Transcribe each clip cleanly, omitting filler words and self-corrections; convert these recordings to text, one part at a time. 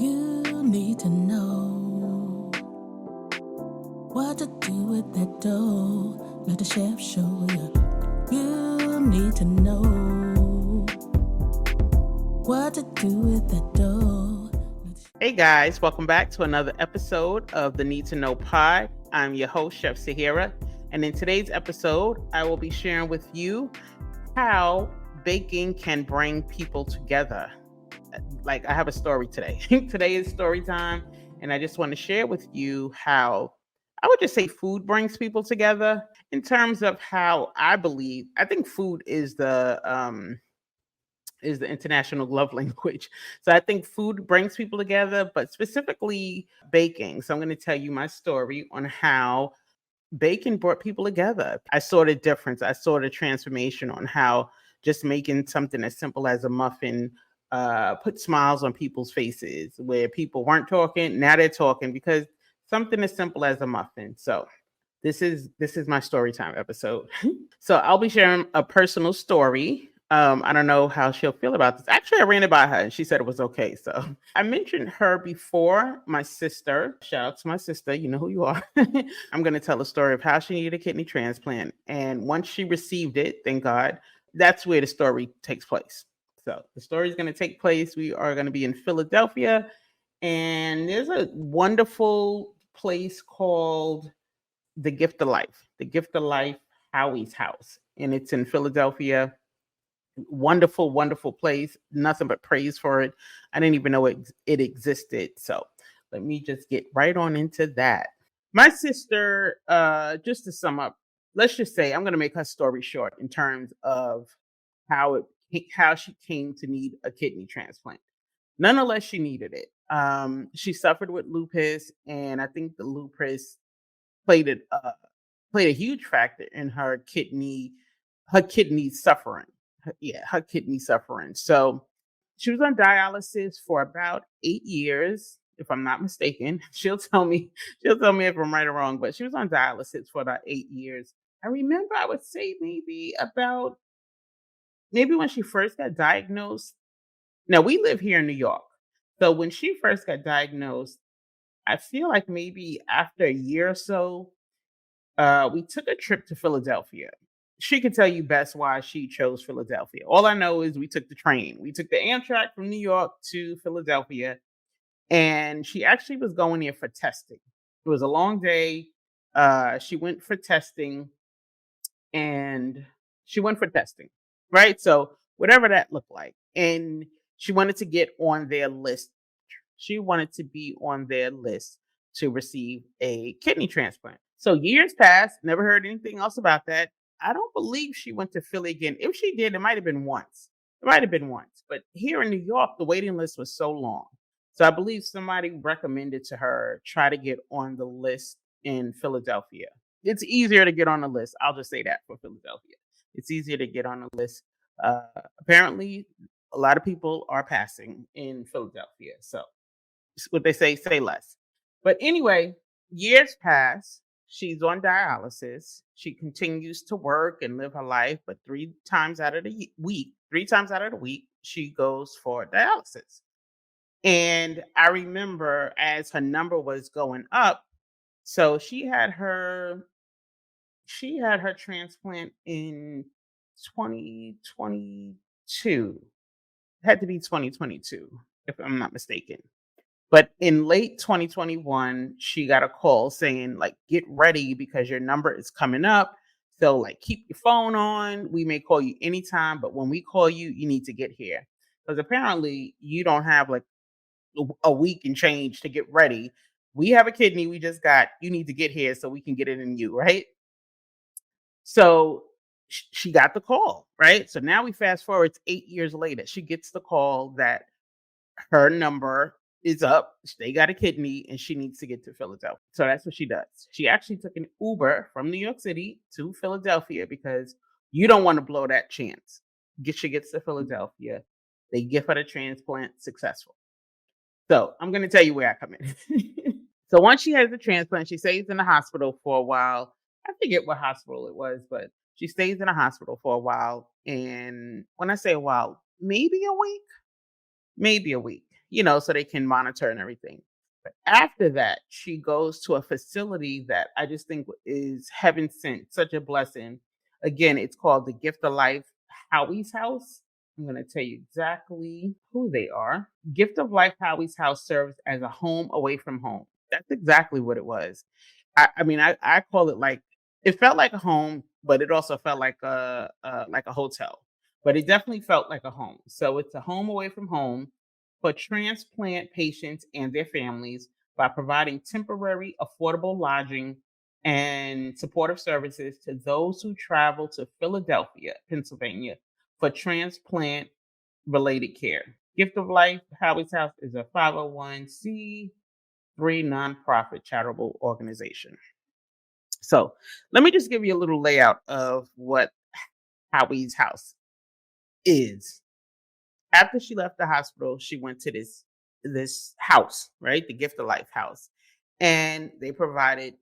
You need to know what to do with that dough. Let the chef show you. You need to know what to do with that dough. Hey guys, welcome back to another episode of the Need to Know Pod. I'm your host, Chef Sahira, and in today's episode, I will be sharing with you how baking can bring people together. Like, I have a story today. Today is story time, and I just want to share with you how I would just say food brings people together in terms of how I think food is the international love language. So I think food brings people together, but specifically baking. So I'm going to tell you my story on how baking brought people together. I saw the difference. I saw the transformation on how just making something as simple as a muffin put smiles on people's faces, where people weren't talking, now they're talking because something as simple as a muffin. So this is my story time episode. So I'll be sharing a personal story. I don't know how she'll feel about this. Actually, I ran it by her and she said it was okay. So I mentioned her before, my sister. Shout out to my sister. You know who you are. I'm going to tell a story of how she needed a kidney transplant. And once she received it, thank God, that's where the story takes place. So the story is going to take place. We are going to be in Philadelphia. And there's a wonderful place called The Gift of Life. The Gift of Life, Howie's House. And it's in Philadelphia. Wonderful, wonderful place. Nothing but praise for it. I didn't even know it existed. So let me just get right on into that. My sister, just to sum up, let's just say I'm going to make her story short in terms of how she came to need a kidney transplant. Nonetheless, she needed it. She suffered with lupus, and I think the lupus played a huge factor in her kidney suffering. Her kidney suffering. So she was on dialysis for about 8 years, if I'm not mistaken. She'll tell me if I'm right or wrong, but she was on dialysis for about 8 years. I remember I would say maybe when she first got diagnosed. Now we live here in New York. So when she first got diagnosed, I feel like maybe after a year or so, we took a trip to Philadelphia. She could tell you best why she chose Philadelphia. All I know is we took the train. We took the Amtrak from New York to Philadelphia, and she actually was going there for testing. It was a long day. She went for testing, right? So whatever that looked like. And she wanted to get on their list. She wanted to be on their list to receive a kidney transplant. So years passed, never heard anything else about that. I don't believe she went to Philly again. If she did, it might have been once. But here in New York, the waiting list was so long. So I believe somebody recommended to her, try to get on the list in Philadelphia. It's easier to get on the list. I'll just say that for Philadelphia. It's easier to get on the list. Apparently, a lot of people are passing in Philadelphia. So what they say less. But anyway, years pass. She's on dialysis. She continues to work and live her life, but three times out of the week, she goes for dialysis. And I remember as her number was going up, so she had her transplant in 2022. It had to be 2022, if I'm not mistaken. But in late 2021, she got a call saying, like, get ready because your number is coming up. So, like, keep your phone on. We may call you anytime, but when we call you, you need to get here. Because apparently you don't have like a week and change to get ready. We have a kidney we just got. You need to get here so we can get it in you, right? So she got the call, right? So now we fast forward 8 years later. She gets the call that her number is up. They got a kidney and she needs to get to Philadelphia. So that's what she does. She actually took an Uber from New York City to Philadelphia because you don't want to blow that chance. She gets to Philadelphia. They give her the transplant, successful. So I'm going to tell you where I come in. So once she has the transplant, she stays in the hospital for a while. I forget what hospital it was, but she stays in the hospital for a while. And when I say a while, maybe a week. so they can monitor and everything. But after that, she goes to a facility that I just think is heaven sent, such a blessing. Again, it's called the Gift of Life Howie's House. I'm going to tell you exactly who they are. Gift of Life Howie's House serves as a home away from home. That's exactly what it was. I call it like it felt like a home, but it also felt like a hotel. But it definitely felt like a home. So it's a home away from home for transplant patients and their families by providing temporary, affordable lodging and supportive services to those who travel to Philadelphia, Pennsylvania for transplant related care. Gift of Life Howie's House is a 501c3 nonprofit charitable organization. So let me just give you a little layout of what Howie's House is. After she left the hospital, she went to this house, right? The Gift of Life house. And they provided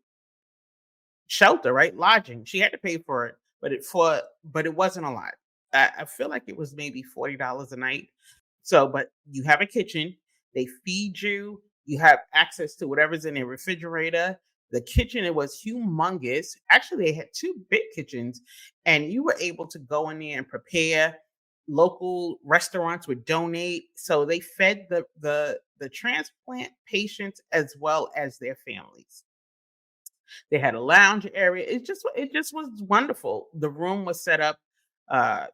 shelter, right? Lodging. She had to pay for it, but it wasn't a lot. I feel like it was maybe $40 a night. So, but you have a kitchen, they feed you, you have access to whatever's in their refrigerator. The kitchen, it was humongous. Actually, they had two big kitchens, and you were able to go in there and prepare. Local restaurants would donate. So they fed the transplant patients as well as their families. They had a lounge area. It just was wonderful. The room was set up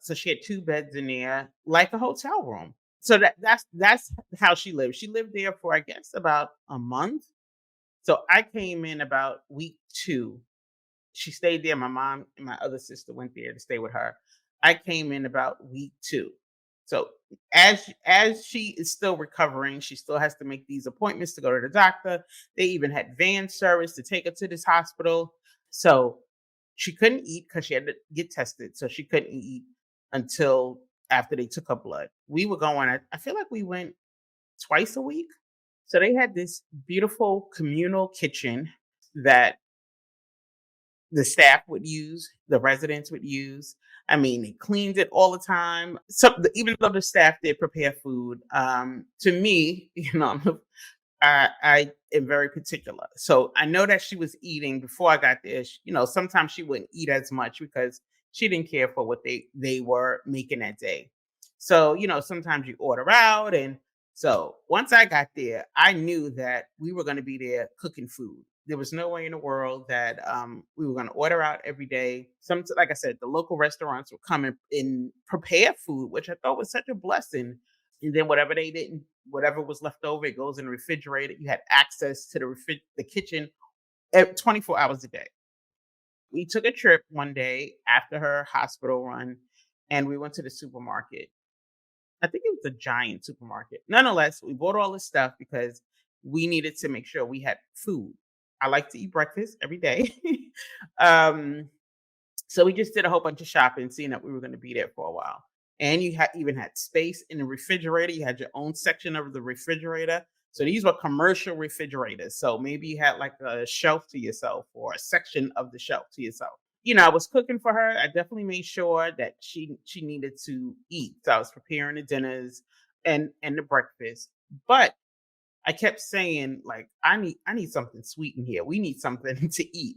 so she had two beds in there like a hotel room. So that's how she lived. She lived there for I guess about a month. So I came in about week 2. She stayed there. My mom and my other sister went there to stay with her. I came in about week 2. So as she is still recovering, she still has to make these appointments to go to the doctor. They even had van service to take her to this hospital. So she couldn't eat because she had to get tested. So she couldn't eat until after they took her blood. We were going, I feel like we went twice a week. So they had this beautiful communal kitchen that the staff would use, the residents would use. I mean, they cleaned it all the time. So even though the staff did prepare food, to me, I am very particular. So I know that she was eating before I got there. Sometimes she wouldn't eat as much because she didn't care for what they were making that day. So, sometimes you order out. And so once I got there, I knew that we were going to be there cooking food. There was no way in the world that we were going to order out every day. Like I said, the local restaurants would come and prepare food, which I thought was such a blessing. And then whatever was left over, it goes in the refrigerator. You had access to the kitchen 24 hours a day. We took a trip one day after her hospital run, and we went to the supermarket. I think it was a giant supermarket. Nonetheless, we bought all this stuff because we needed to make sure we had food. I like to eat breakfast every day. um, so we just did a whole bunch of shopping, seeing that we were going to be there for a while. And you even had space in the refrigerator. You had your own section of the refrigerator. So these were commercial refrigerators. So maybe you had like a shelf to yourself or a section of the shelf to yourself. I was cooking for her. I definitely made sure that she needed to eat. So I was preparing the dinners and the breakfast. But I kept saying, like, I need something sweet in here. We need something to eat.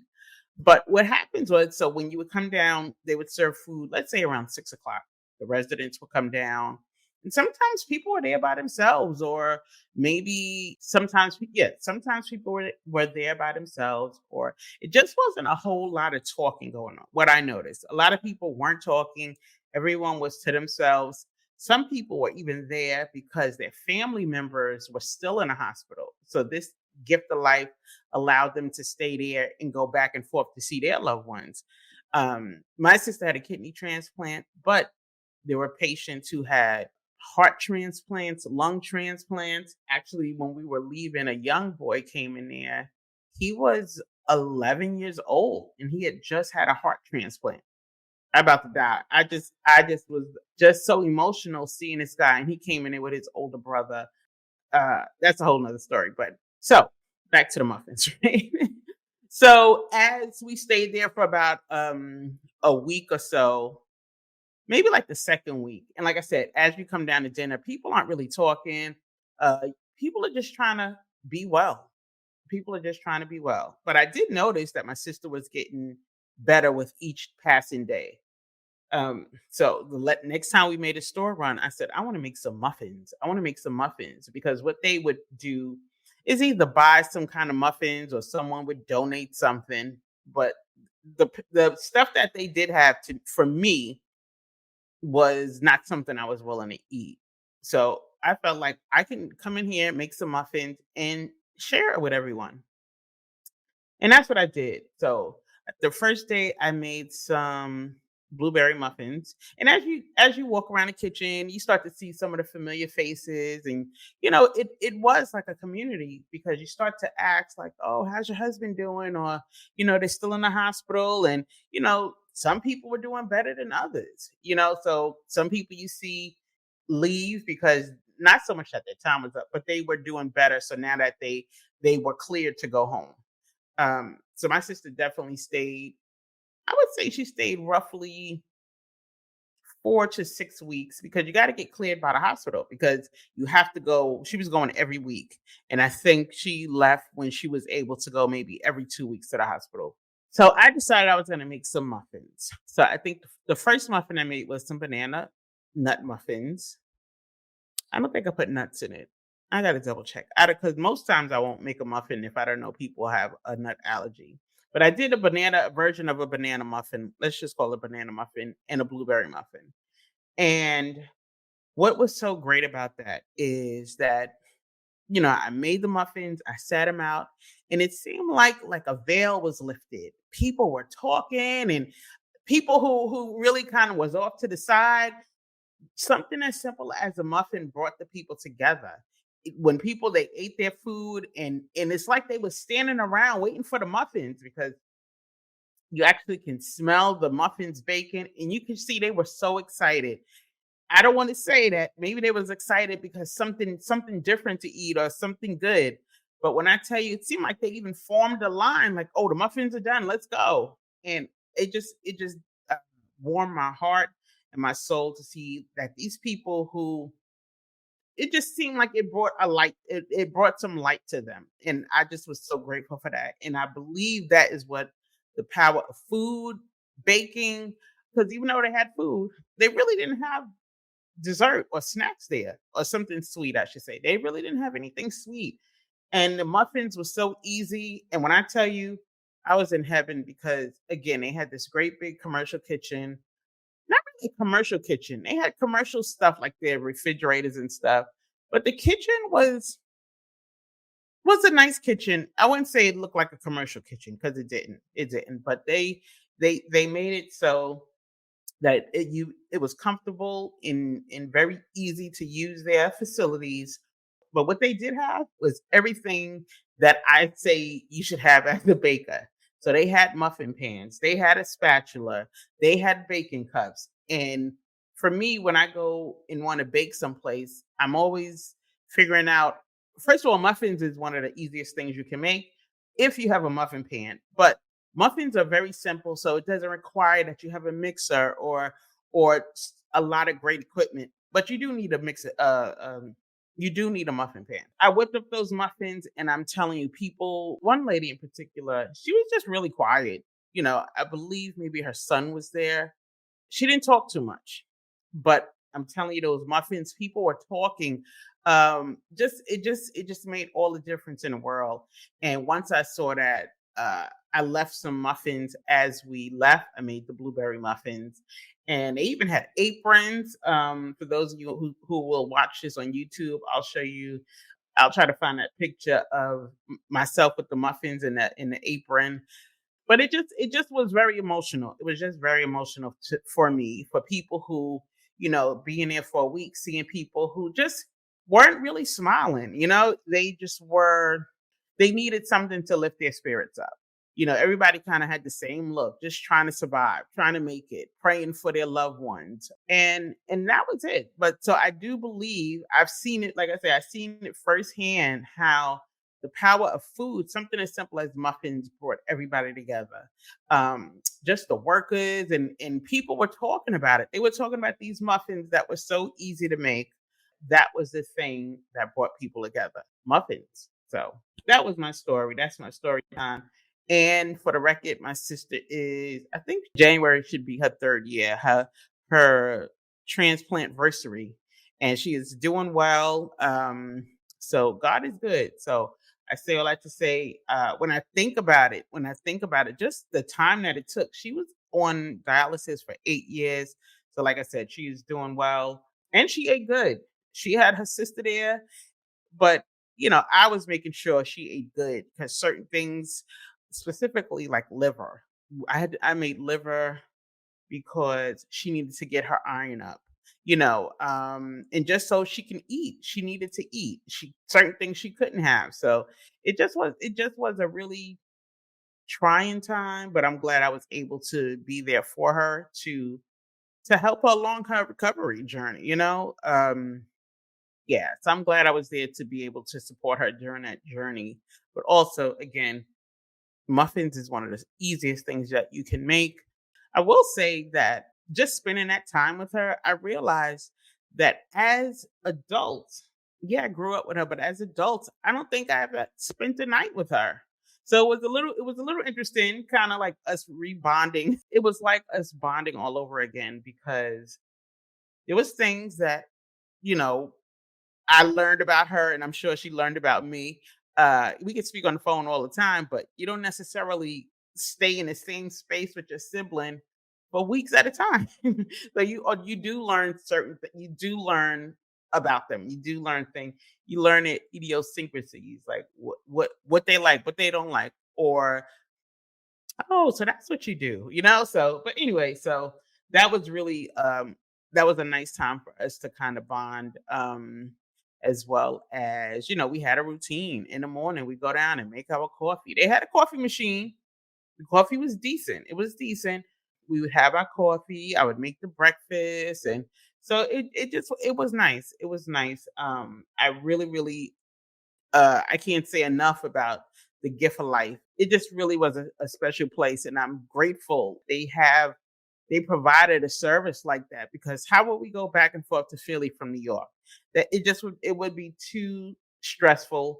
But what happens was, so when you would come down, they would serve food, let's say around 6 o'clock. The residents would come down. And sometimes people were there by themselves, or maybe sometimes people were there by themselves, or it just wasn't a whole lot of talking going on. What I noticed, a lot of people weren't talking. Everyone was to themselves. Some people were even there because their family members were still in a hospital. So this Gift of Life allowed them to stay there and go back and forth to see their loved ones. My sister had a kidney transplant, but there were patients who had heart transplants, lung transplants. Actually, when we were leaving, a young boy came in there. He was 11 years old and he had just had a heart transplant. I'm about to die. I just was just so emotional seeing this guy, and he came in there with his older brother. That's a whole nother story. But so back to the muffins, right? So as we stayed there for about a week or so, maybe like the second week, and like I said, as you come down to dinner, people aren't really talking. Uh, People are just trying to be well. People are just trying to be well. But I did notice that my sister was getting better with each passing day. So next time we made a store run, I said, I want to make some muffins. I want to make some muffins because what they would do is either buy some kind of muffins or someone would donate something. But the stuff that they did have to for me was not something I was willing to eat. So I felt like I can come in here, make some muffins, and share it with everyone. And that's what I did. So the first day I made some blueberry muffins. And as you walk around the kitchen, you start to see some of the familiar faces. And it was like a community because you start to ask like, oh, how's your husband doing? Or, they're still in the hospital. And, some people were doing better than others, so some people you see leave because not so much that their time was up, but they were doing better. So now that they were cleared to go home. So my sister definitely stayed. I would say she stayed roughly 4 to 6 weeks because you got to get cleared by the hospital because you have to go. She was going every week. And I think she left when she was able to go maybe every 2 weeks to the hospital. So I decided I was going to make some muffins. So I think the first muffin I made was some banana nut muffins. I don't think I put nuts in it. I gotta double check. Because most times I won't make a muffin if I don't know people have a nut allergy. But I did a version of a banana muffin. Let's just call it banana muffin and a blueberry muffin. And what was so great about that is that I made the muffins, I sat them out, and it seemed like a veil was lifted. People were talking, and people who really kind of was off to the side. Something as simple as a muffin brought the people together. When people they ate their food and it's like they were standing around waiting for the muffins because you actually can smell the muffins baking and you can see they were so excited. I don't want to say that maybe they was excited because something different to eat or something good. But when I tell you, it seemed like they even formed a line like, "Oh, the muffins are done. Let's go." And it just uh, warmed my heart and my soul to see that these people who it just seemed like it brought a light, it brought some light to them. And I just was so grateful for that. And I believe that is what the power of food, baking, because even though they had food, they really didn't have dessert or snacks there or something sweet, I should say. They really didn't have anything sweet. And the muffins were so easy. And when I tell you, I was in heaven because again, they had this great big commercial kitchen. Not really a commercial kitchen. They had commercial stuff like their refrigerators and stuff. But the kitchen was a nice kitchen. I wouldn't say it looked like a commercial kitchen because it didn't. It didn't. But they made it so that it was comfortable and very easy to use their facilities. But what they did have was everything that I say you should have as a baker. So they had muffin pans, they had a spatula, they had baking cups. And for me, when I go and want to bake someplace, I'm always figuring out, first of all, muffins is one of the easiest things you can make if you have a muffin pan. But muffins are very simple, so it doesn't require that you have a mixer or a lot of great equipment. But you do need a mixer. You do need a muffin pan. I whipped up those muffins, and I'm telling you, people. One lady in particular, she was just really quiet. I believe maybe her son was there. She didn't talk too much, but I'm telling you, those muffins, people were talking. It just made all the difference in the world. And once I saw that, I left some muffins as we left. I made the blueberry muffins, and they even had aprons. For those of you who will watch this on YouTube, I'll show you. I'll try to find that picture of myself with the muffins in the apron. But it just was very emotional. It was just very emotional for me, for people who, being there for a week, seeing people who just weren't really smiling. They just were. They needed something to lift their spirits up. Everybody kind of had the same look, just trying to survive, trying to make it, praying for their loved ones. And that was it. But so I do believe I've seen it, like I said, I've seen it firsthand how the power of food, something as simple as muffins brought everybody together. Just the workers and people were talking about it. They were talking about these muffins that were so easy to make. that was the thing that brought people together, muffins. So that was my story. That's my story time. And for the record, my sister is, I think January should be her third year, her transplant versary, and she is doing well. So God is good. So I say all that to say, when I think about it, just the time that it took, she was on dialysis for 8 years. So, like I said, she is doing well and she ate good. She had her sister there, but I was making sure she ate good because certain things, specifically like liver, I made liver because she needed to get her iron up, and just so she can eat. She needed to eat. She certain things she couldn't have. So it just was a really trying time, but I'm glad I was able to be there for her to help her along her recovery journey, yeah, so I'm glad I was there to be able to support her during that journey. But also, again, muffins is one of the easiest things that you can make. I will say that just spending that time with her, I realized that as adults, yeah, I grew up with her, but as adults, I don't think I ever spent the night with her. So it was a little interesting, kind of like us rebonding. It was like us bonding all over again because there was things that, you know, I learned about her, and I'm sure she learned about me. We can speak on the phone all the time, but you don't necessarily stay in the same space with your sibling for weeks at a time. So you do learn you do learn about them. You do learn things. You learn idiosyncrasies, like what they like, what they don't like, or oh, so that's what you do, So, but anyway, so that was really that was a nice time for us to kind of bond. As well as, we had a routine in the morning. We go down and make our coffee. They had a coffee machine. The coffee was decent. It was decent. We would have our coffee. I would make the breakfast, and so it was nice. It was nice. I really, really I can't say enough about the gift of life. It just really was a special place, and I'm grateful they provided a service like that because how would we go back and forth to Philly from New York? That it would be too stressful.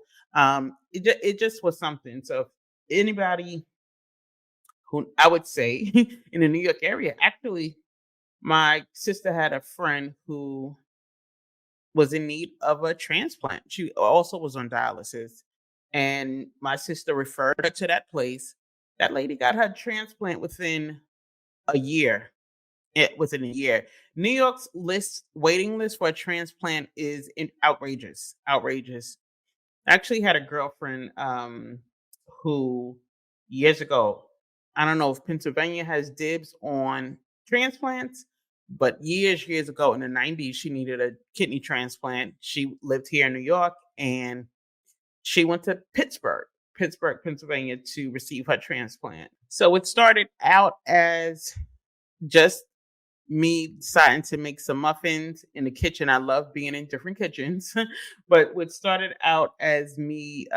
It just was something. So if anybody who I would say in the New York area, actually, my sister had a friend who was in need of a transplant. She also was on dialysis. And my sister referred her to that place. That lady got her transplant a year. Within a year. New York's waiting list for a transplant is outrageous. Outrageous. I actually had a girlfriend who years ago, I don't know if Pennsylvania has dibs on transplants, but years ago in the 90s, she needed a kidney transplant. She lived here in New York and she went to Pittsburgh, Pennsylvania to receive her transplant. So it started out as just me deciding to make some muffins in the kitchen. I love being in different kitchens, but what started out as me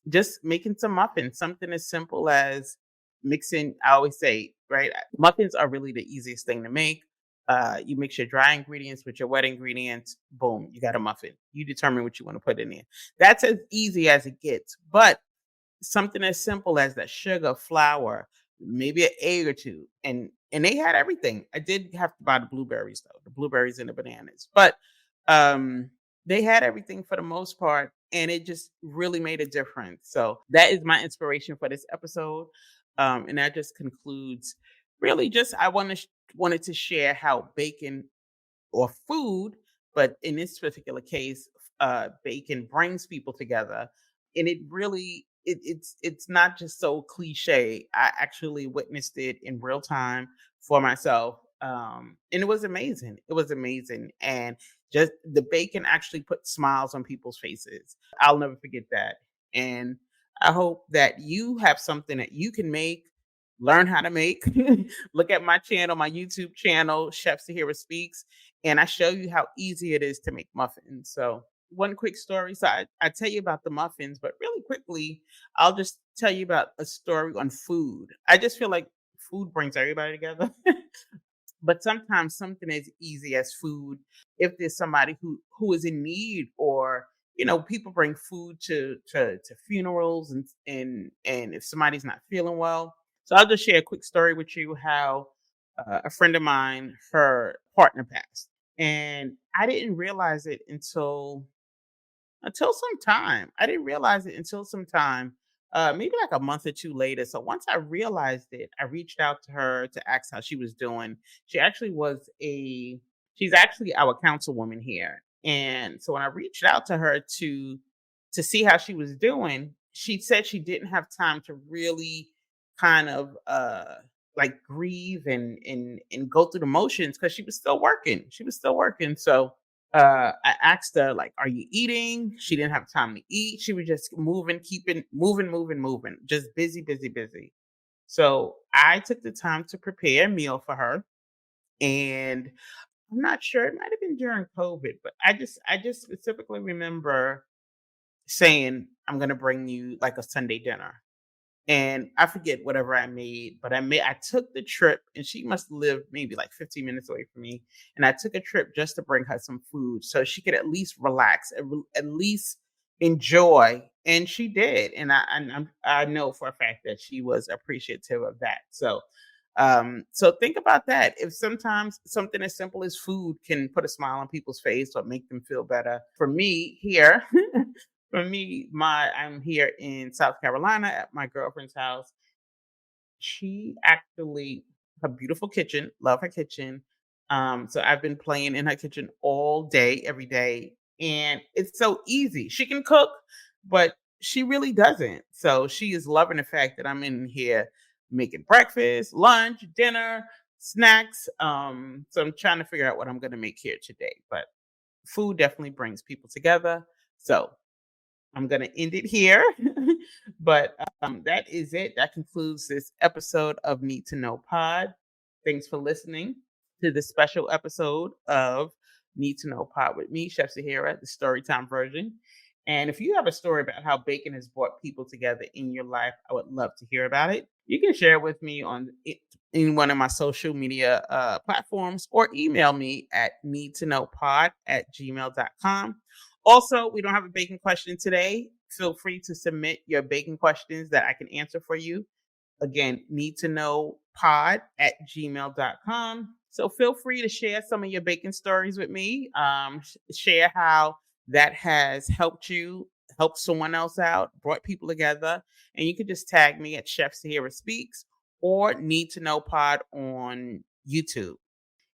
just making some muffins, something as simple as mixing. I always say, right, muffins are really the easiest thing to make. You mix your dry ingredients with your wet ingredients, boom, you got a muffin. You determine what you want to put in there. That's as easy as it gets. But something as simple as that sugar, flour, maybe an egg or two, and they had everything. I did have to buy the blueberries though, the blueberries and the bananas, but they had everything for the most part, and it just really made a difference. So that is my inspiration for this episode, and that just concludes. Really, just wanted to share how bacon or food, but in this particular case, bacon brings people together, and it really it's not just so cliche. I actually witnessed it in real time for myself, and it was amazing. It was amazing, and just the bacon actually put smiles on people's faces. I'll never forget that, and I hope that you have something that you can make. Learn how to make. Look at my channel, my YouTube channel, Chef Sahira Speaks, and I show you how easy it is to make muffins. So, one quick story. So, I tell you about the muffins, but really quickly, I'll just tell you about a story on food. I just feel like food brings everybody together. But sometimes something as easy as food, if there's somebody who is in need, or people bring food to funerals, and if somebody's not feeling well. So I'll just share a quick story with you how a friend of mine, her partner passed, and I didn't realize it until some time. I didn't realize it until some time, maybe like a month or two later. So once I realized it, I reached out to her to ask how she was doing. She actually she's actually our councilwoman here. And so when I reached out to her to see how she was doing, she said she didn't have time to really kind of like grieve and go through the motions because she was still working. She was still working. So I asked her, like, "Are you eating?" She didn't have time to eat. She was just moving, keeping moving, moving, moving, just busy, busy, busy. So I took the time to prepare a meal for her, and I'm not sure, it might have been during COVID, but I just specifically remember saying, "I'm gonna bring you like a Sunday dinner." And I forget whatever I made, but I took the trip, and she must live maybe like 15 minutes away from me. And I took a trip just to bring her some food so she could at least relax, at least enjoy. And she did. And I know for a fact that she was appreciative of that. So think about that. If sometimes something as simple as food can put a smile on people's face or make them feel better. For me here, I'm here in South Carolina at my girlfriend's house. She actually, her beautiful kitchen, love her kitchen. So I've been playing in her kitchen all day, every day, and it's so easy. She can cook, but she really doesn't. So she is loving the fact that I'm in here making breakfast, lunch, dinner, snacks. So I'm trying to figure out what I'm going to make here today. But food definitely brings people together. So I'm going to end it here. But that is it. That concludes this episode of Need to Know Pod. Thanks for listening to this special episode of Need to Know Pod with me, Chef Sahara, the storytime version. And if you have a story about how bacon has brought people together in your life, I would love to hear about it. You can share it with me on any one of my social media platforms, or email me at needtoknowpod@gmail.com. Also, we don't have a baking question today. Feel free to submit your baking questions that I can answer for you. Again, needtoknowpod@gmail.com. So feel free to share some of your baking stories with me. Share how that has helped you, helped someone else out, brought people together. And you can just tag me at Chef Sahara Speaks or Need to Know Pod on YouTube.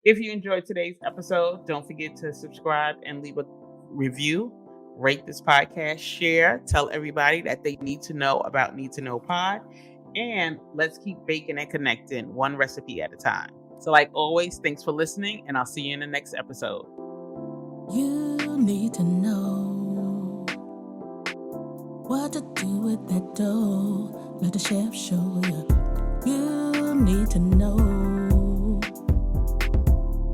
If you enjoyed today's episode, don't forget to subscribe and leave a review. Rate this podcast, share, tell everybody that they need to know about Need to Know Pod. And let's keep baking and connecting one recipe at a time. So like always, thanks for listening, and I'll see you in the next episode. You need to know what to do with that dough. Let the chef show you. You need to know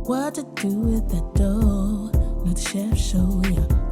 what to do with that dough. Let the chef show you.